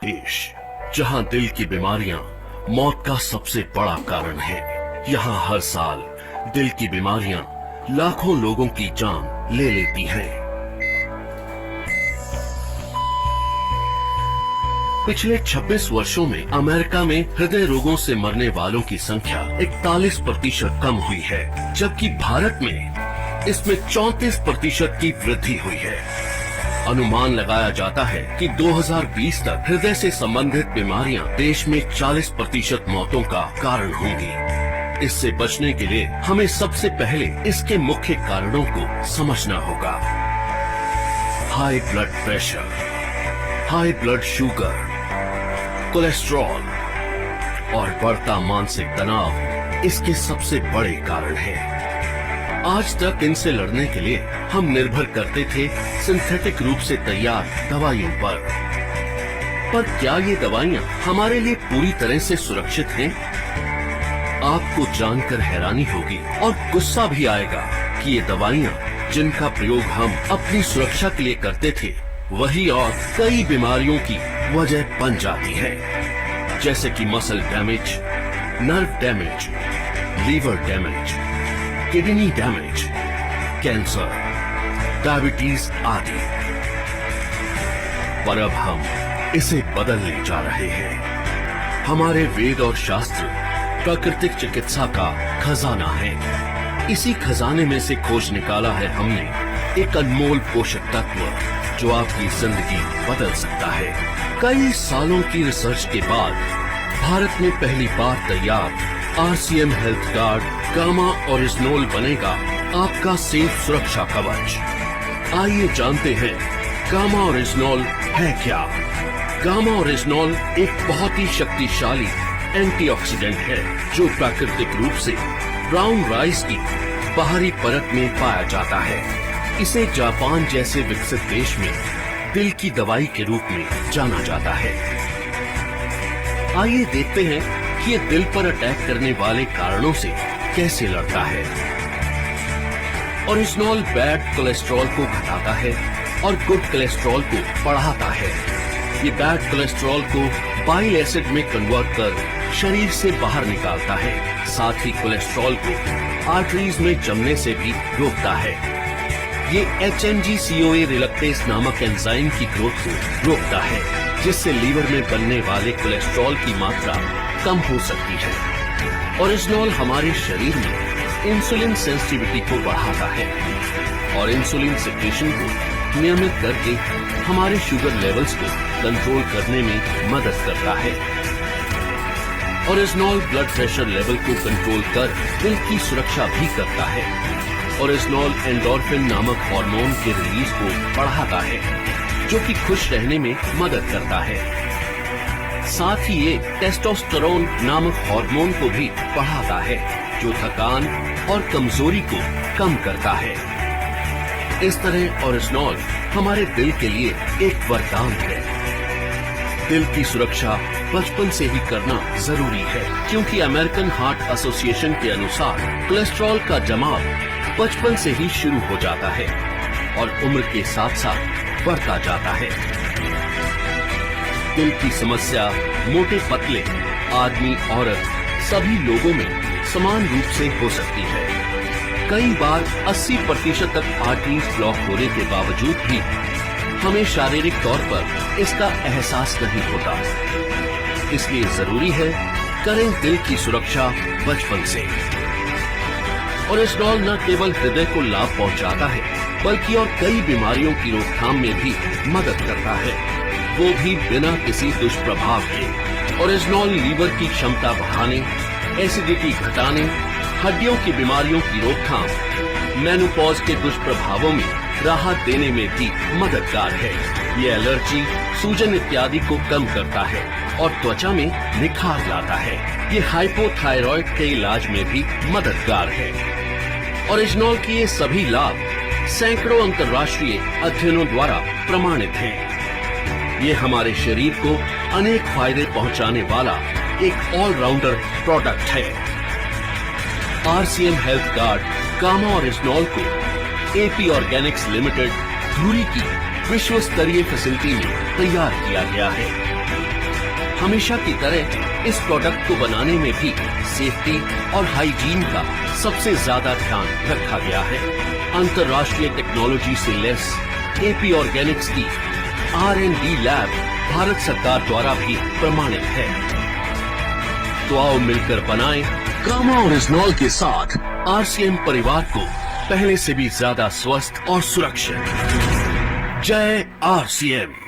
देश, जहां दिल की बीमारियां मौत का सबसे बड़ा कारण है। यहाँ हर साल दिल की बीमारियां लाखों लोगों की जान ले लेती हैं। पिछले 26 वर्षों में अमेरिका में हृदय रोगों से मरने वालों की संख्या 41% कम हुई है, जबकि भारत में इसमें 34% की वृद्धि हुई है। अनुमान लगाया जाता है कि 2020 तक हृदय से संबंधित बीमारियां देश में 40% मौतों का कारण होंगी। इससे बचने के लिए हमें सबसे पहले इसके मुख्य कारणों को समझना होगा। High blood pressure, high blood sugar, cholesterol और बढ़ता मानसिक तनाव इसके सबसे बड़े कारण हैं। आज तक इनसे लड़ने के लिए हम निर्भर करते थे सिंथेटिक रूप से तैयार दवाइयों पर क्या ये दवाइयाँ हमारे लिए पूरी तरह से सुरक्षित हैं? आपको जानकर हैरानी होगी और गुस्सा भी आएगा कि ये दवाइयाँ जिनका प्रयोग हम अपनी सुरक्षा के लिए करते थे, वही और कई बीमारियों की वजह बन जाती है, जैसे कि muscle damage, nerve damage, liver damage, kidney damage, cancer, diabetes आदि। पर अब हम इसे बदलने जा रहे हैं। हमारे वेद और शास्त्र प्राकृतिक चिकित्सा का खजाना है। इसी खजाने में से खोज निकाला है हमने एक अनमोल पोषक तत्व जो आपकी जिंदगी बदल सकता है। कई सालों की रिसर्च के बाद भारत में पहली बार तैयार RCM हेल्थ कार्ड गामा ओरिजिनोल बनेगा आपका सेफ सुरक्षा कवच। आइए जानते हैं गामा ओरिजिनोल है क्या। गामा ओरिजिनोल एक बहुत ही शक्तिशाली एंटीऑक्सीडेंट है जो प्राकृतिक रूप से ब्राउन राइस की बाहरी परत में पाया जाता है। इसे जापान जैसे विकसित देश में दिल की दवाई के रूप में जाना जाता है। आइए देखते हैं कि ये दिल पर अटैक करने वाले कारणों से कैसे लड़ता है। ओरिजिनोल बैड कोलेस्ट्रॉल को घटाता है और गुड कोलेस्ट्रॉल को बढ़ाता है। ये बैड कोलेस्ट्रॉल को बाइल एसिड में कन्वर्ट कर शरीर से बाहर निकालता है। साथ ही कोलेस्ट्रॉल को आर्टरीज में जमने से भी रोकता है। ये HMG-CoA रिलक्टेस नामक एंजाइम की ग्रोथ को रोकता है, जिससे लीवर में बनने वाले कोलेस्ट्रॉल की मात्रा कम हो सकती है। ओरिजिनोल हमारे शरीर में इंसुलिन सेंसिटिविटी को बढ़ाता है और इंसुलिन सिक्रेशन को नियमित करके हमारे शुगर लेवल्स को कंट्रोल करने में मदद करता है। ओरिजिनोल ब्लड प्रेशर लेवल को कंट्रोल कर दिल की सुरक्षा भी करता है। ओरिजिनोल एंडोर्फिन नामक हार्मोन के रिलीज को बढ़ाता है, जो कि खुश रहने में मदद करता है। साथ ही ये टेस्टोस्टेरोन नामक हार्मोन को भी बढ़ाता है, जो थकान और कमजोरी को कम करता है। इस तरह ओरिजिनोल हमारे दिल के लिए एक वरदान है। दिल की सुरक्षा बचपन से ही करना जरूरी है, क्योंकि अमेरिकन हार्ट एसोसिएशन के अनुसार कोलेस्ट्रॉल का जमाव बचपन से ही शुरू हो जाता है और उम्र के साथ साथ बढ़ता जाता है। दिल की समस्या मोटे पतले आदमी औरत सभी लोगों में समान रूप से हो सकती है। कई बार 80% तक आर्टरीज ब्लॉक होने के बावजूद भी हमें शारीरिक तौर पर इसका एहसास नहीं होता। इसलिए जरूरी है करें दिल की सुरक्षा बचपन से। ओरिजिनोल न केवल हृदय को लाभ पहुंचाता है, बल्कि और कई बीमारियों की रोकथाम में भी मदद करता है, वो भी बिना किसी दुष्प्रभाव के। ओरिजिनोल लीवर की क्षमता बढ़ाने, एसिडिटी घटाने, हड्डियों की बीमारियों की रोकथाम, मेनोपॉज के दुष्प्रभावों में राहत देने में भी मददगार है। ये एलर्जी, सूजन इत्यादि को कम करता है और त्वचा में निखार लाता है। ये हाइपोथायराइड के इलाज में भी मददगार है। ओरिजिनोल के ये सभी लाभ सैकड़ों अंतर्राष्ट्रीय अध्ययनों द्वारा प्रमाणित हैं। ये हमारे शरीर को अनेक फायदे पहुंचाने वाला एक ऑलराउंडर प्रोडक्ट है। RCM हेल्थ कार्ड गामा ओरिजिनोल को AP ऑर्गेनिक्स लिमिटेड धुरी की विश्व स्तरीय फैसिलिटी में तैयार किया गया है। हमेशा की तरह इस प्रोडक्ट को बनाने में भी सेफ्टी और हाइजीन का सबसे ज्यादा ध्यान रखा गया है। अंतर्राष्ट्रीय टेक्नोलॉजी से लैस एपी ऑर्गेनिक्स की R&D लैब भारत सरकार द्वारा भी प्रमाणित है। तो आओ मिलकर बनाएं कामा ओरिजिनॉल के साथ RCM परिवार को पहले से भी ज्यादा स्वस्थ और सुरक्षित। जय RCM।